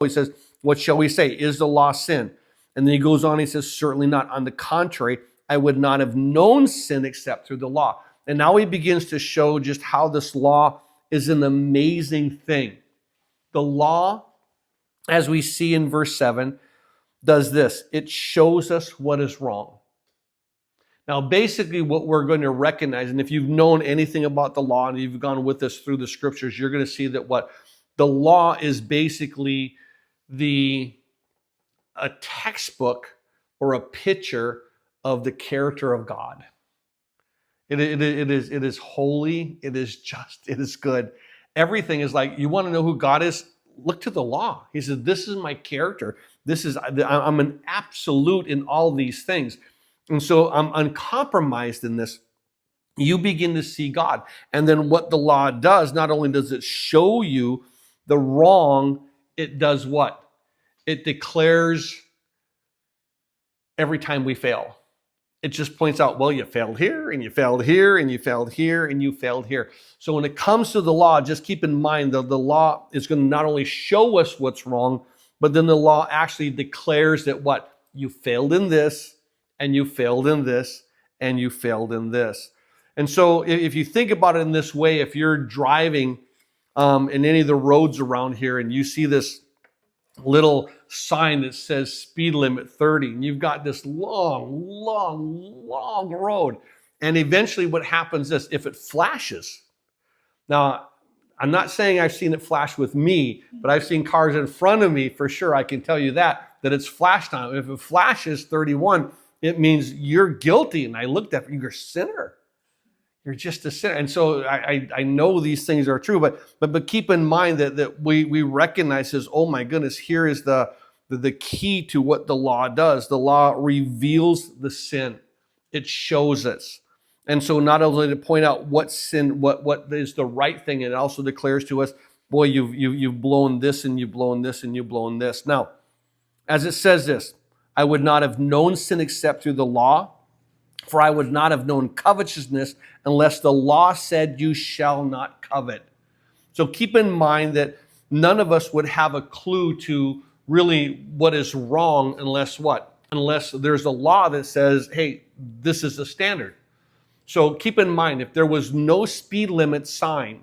He says, what shall we say? Is the law sin? And then he goes on, he says, certainly not. On the contrary, I would not have known sin except through the law. And now he begins to show just how this law is an amazing thing. The law, as we see in verse 7, does this. It shows us what is wrong. Now, basically what we're going to recognize, and if you've known anything about the law and you've gone with us through the scriptures, you're going to see that what the law is basically a textbook or a picture of the character of God. It is holy, it is just, it is good. Everything is like, you want to know who God is? Look to the law. He said, this is my character. I'm an absolute in all these things. And so I'm uncompromised in this. You begin to see God. And then what the law does, not only does it show you the wrong, it does what? It declares every time we fail. It just points out, well, you failed here, and you failed here, and you failed here, and you failed here. So when it comes to the law, just keep in mind that the law is going to not only show us what's wrong, but then the law actually declares that what? You failed in this, and you failed in this, and you failed in this. And so if you think about it in this way, if you're driving in any of the roads around here and you see this little sign that says speed limit 30, and you've got this long road, and eventually what happens is if it flashes. Now, I'm not saying I've seen it flash with me, but I've seen cars in front of me for sure. I can tell you that it's flash time. If it flashes 31, it means you're guilty. And I looked at you, you're a sinner. You're just a sinner. And so I know these things are true, but keep in mind that we recognize this, oh my goodness, here is the key to what the law does. The law reveals the sin. It shows us. And so not only to point out what sin, what is the right thing, it also declares to us, boy, you've blown this, and you've blown this, and you've blown this. Now, as it says this, I would not have known sin except through the law, for I would not have known covetousness unless the law said you shall not covet. So keep in mind that none of us would have a clue to really what is wrong unless what? Unless there's a law that says, hey, this is the standard. So keep in mind, if there was no speed limit sign,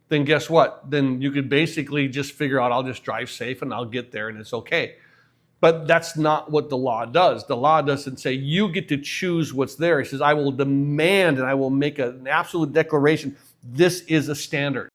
then guess what? Then you could basically just figure out, I'll just drive safe and I'll get there and it's okay. But that's not what the law does. The law doesn't say you get to choose what's there. It says, I will demand and I will make an absolute declaration. This is a standard.